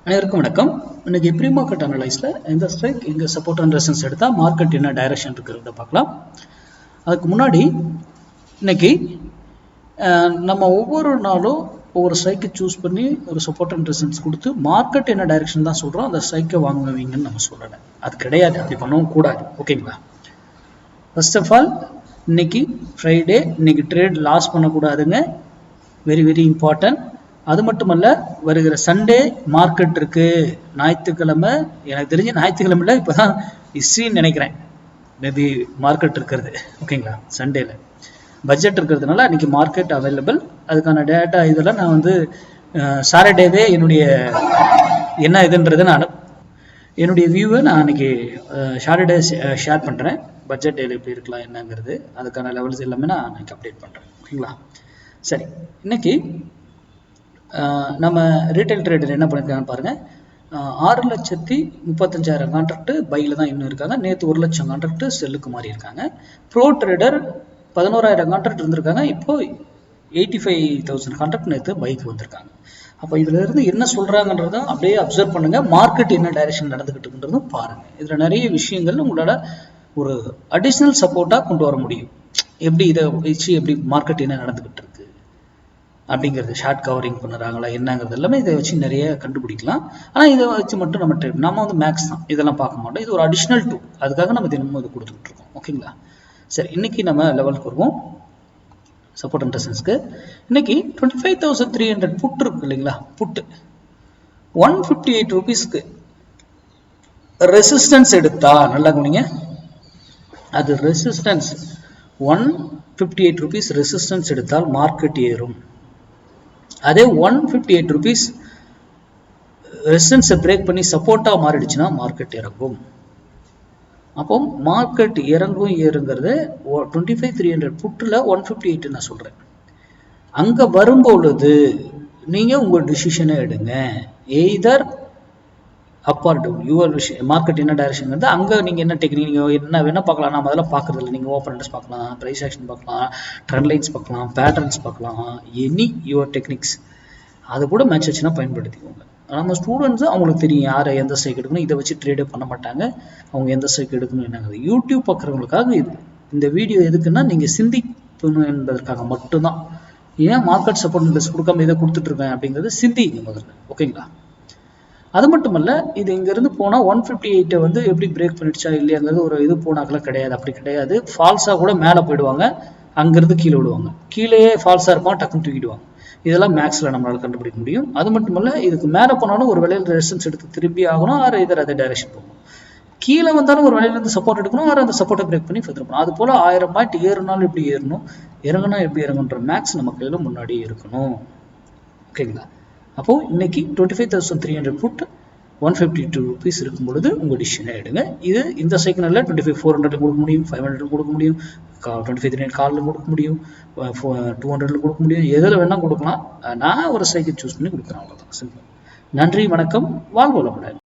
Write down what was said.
அனைவருக்கும் வணக்கம். இன்னைக்கு ப்ரீ மார்க்கெட் அனலைஸில் எந்த ஸ்ட்ரைக் எங்கே சப்போர்ட் அண்ட் ரெசிஸ்டன்ஸ் எடுத்தால் மார்க்கெட் என்ன டைரக்ஷன் இருக்கிறத பார்க்கலாம். அதுக்கு முன்னாடி இன்னைக்கு நம்ம ஒவ்வொரு நாளும் ஒவ்வொரு ஸ்ட்ரைக்கை சூஸ் பண்ணி ஒரு சப்போர்ட் அண்ட் ரெசிஸ்டன்ஸ் கொடுத்து மார்க்கெட் என்ன டைரக்ஷன் தான் சொல்கிறோம், அந்த ஸ்ட்ரைக்கை வாங்குவீங்கன்னு நம்ம சொல்லலை. அது கிடையாது, அப்படி பண்ணவும் கூடாது. ஓகேங்களா? ஃபர்ஸ்ட் ஆஃப் ஆல் இன்னைக்கு ஃப்ரைடே, இன்னைக்கு ட்ரேட் லாஸ் பண்ணக்கூடாதுங்க. Very very important. அது மட்டுமல்ல, வருகிற சண்டே மார்க்கெட் இருக்கு. ஞாயிற்றுக்கிழமை, எனக்கு தெரிஞ்ச ஞாயிற்றுக்கிழமைல இப்போதான் ஹிஸ்ட்ரின்னு நினைக்கிறேன் மேபி மார்க்கெட் இருக்கிறது. ஓகேங்களா? சண்டேல பட்ஜெட் இருக்கிறதுனால அன்னைக்கு மார்க்கெட் அவைலபிள். அதுக்கான டேட்டா இதெல்லாம் நான் சாட்டர்டேவே என்னுடைய என்ன இதுன்றது என்னுடைய வியூவை நான் அன்னைக்கு சாட்டர்டே ஷேர் பண்ணுறேன். பட்ஜெட் டேல எப்படி இருக்கலாம் என்னங்கிறது, அதுக்கான லெவல்ஸ் எல்லாமே நான் அன்னைக்கு அப்டேட் பண்ணுறேன். ஓகேங்களா? சரி, இன்னைக்கு நம்ம ரீட்டைல் ட்ரேடர் என்ன பண்ணியிருக்காங்கன்னு பாருங்க. 6,35,000 கான்ட்ராக்ட் பையில தான் இன்னும் இருக்காங்க. நேற்று 1,00,000 கான்ட்ராக்ட் செல்லுக்கு மாறி இருக்காங்க. ப்ரோ ட்ரேடர் 11,000 கான்ட்ராக்ட் இருந்திருக்காங்க. இப்போ 85,000 கான்ட்ராக்ட் நேற்று பைக்கு வந்திருக்காங்க. அப்போ இதுல இருந்து என்ன சொல்றாங்கன்றதும் அப்படியே அப்சர்வ் பண்ணுங்க. மார்க்கெட் என்ன டைரக்ஷன் நடந்துகிட்டு இருக்குன்றதும் பாருங்க. இதுல நிறைய விஷயங்கள் உங்களோட ஒரு அடிஷ்னல் சப்போர்ட்டா கொண்டு வர முடியும். எப்படி இதை வச்சு எப்படி மார்க்கெட் என்ன நடந்துகிட்டு இருக்கு அப்படிங்கிறது, ஷார்ட் கவரிங் பண்ணுறாங்களா என்னங்கிறது எல்லாமே இதை வச்சு நிறைய கண்டுபிடிக்கலாம். ஆனால் இதை வச்சு மட்டும் நம்ம மேக்ஸ் தான், இதெல்லாம் பார்க்க மாட்டோம். இது ஒரு அடிஷ்னல் டூல், அதுக்காக நம்ம தினமும் இது கொடுத்துட்டு இருக்கோம். ஓகேங்களா? சரி, இன்னைக்கு நம்ம லெவலுக்கு வருவோம். சப்போர்ட் அண்ட் ரெசிஸ்டன்ஸ்க்கு இன்னைக்கு 25,300 புட் இருக்கு இல்லைங்களா? புட்டு 158 ரூபீஸ்க்கு ரெசிஸ்டன்ஸ் எடுத்தா, நல்லா கவனிங்க, அது ரெசிஸ்டன்ஸ் 158 ரூபீஸ் ரெசிஸ்டன்ஸ் எடுத்தால் மார்க்கெட் ஏறும். அதே 158 ரூபீஸ் ரெசிஸ்டன்ஸை பிரேக் பண்ணி சப்போர்ட்டா மாறிடுச்சுன்னா மார்க்கெட் இறங்கும். அப்போ மார்க்கெட் இறங்கும் ஏறுங்கிறது 25,300 புட்டில் 158 நான் சொல்றேன். அங்க வரும்பொழுது நீங்க உங்க டிசிஷனை எடுங்க. Either up or down, your market என்ன டைரக்ஷன் வந்து அங்கே நீங்கள் என்ன டெக்னிக், நீங்கள் என்ன வேணால் பார்க்கலாம். நம்ம அதெல்லாம் பார்க்குறது இல்லை. நீங்கள் ஓப்பன் இன்ட்ரெஸ்ட் பார்க்கலாம், ப்ரைஸ் ஆக்ஷன் பார்க்கலாம், ட்ரெண்ட் லைன்ஸ் பார்க்கலாம், பேட்டர்ன்ஸ் பார்க்கலாம், எனி யுவர் டெக்னிக்ஸ் அதை கூட மேட்ச் வச்சுன்னா பயன்படுத்திக்கோங்க. நம்ம ஸ்டூடெண்ட்ஸு அவங்களுக்கு தெரியும் யாரை எந்த ஸ்ட்ரைக் எடுக்கணும். இதை வச்சு ட்ரேடே பண்ண மாட்டாங்க. அவங்க எந்த ஸ்ட்ரைக் எடுக்கணும் என்னங்கிறது யூடியூப் பார்க்குறவங்களுக்காக இது. இந்த வீடியோ எதுக்குன்னா நீங்கள் சிந்திக்கணும் என்பதற்காக மட்டும்தான். ஏன் மார்க்கெட் சப்போர்ட் இன்ட்ரெஸ்ட் கொடுக்காம இதை கொடுத்துட்ருக்கேன் அப்படிங்கிறது சிந்திங்க முதல்ல. ஓகேங்களா? அது மட்டுமல்ல, இது இங்கிருந்து போனால் 158 வந்து எப்படி பிரேக் பண்ணிடுச்சா இல்லையாங்கிறது ஒரு இது போனாக்கெல்லாம் கிடையாது. அப்படி கிடையாது. ஃபால்ஸாக கூட மேலே போயிடுவாங்க, அங்கிருந்து கீழே விடுவாங்க. கீழேயே ஃபால்ஸாக இருப்பான், டக்குன்னு தூக்கிடுவாங்க. இதெல்லாம் மேக்ஸில் நம்மளால் கண்டுபிடிக்க முடியும். அது மட்டுமல்ல, இதுக்கு மேலே போனாலும் ஒரு வேலையில் ரெசிஸ்டன்ஸ் எடுத்து திரும்பி ஆகணும், ஆறு இதர் அதே டைரக்ஷன் போகணும். கீழே வந்தாலும் ஒரு வேலையிலேருந்து சப்போர்ட் எடுக்கணும், ஆறு அந்த சப்போர்ட்டை பிரேக் பண்ணி ஃபர்தர் போகணும். அது போல் 1000 பாயிண்ட் ஏறினாலும் எப்படி ஏறணும், இறங்கினா எப்படி இறங்குன்ற மேக்ஸ் நம்ம கையில் முன்னாடியே இருக்கணும். ஓகேங்களா? அப்போ இன்னைக்கு 25,300 புட் 152 ரூபீஸ் இருக்கும் பொழுது உங்க டிசிஷனை எடுங்க. இது இந்த சைக்கிளில் 25,400 கொடுக்க முடியும், 500 கொடுக்க முடியும், 25,300 காலில் கொடுக்க முடியும், 200 கொடுக்க முடியும், எதில் வேணா கொடுக்கலாம். நான் ஒரு சைக்கிள் சூஸ் பண்ணி கொடுக்குறேன், அவ்வளோதான். சிம்பிள். நன்றி, வணக்கம், வாழ்க வளமுடன்.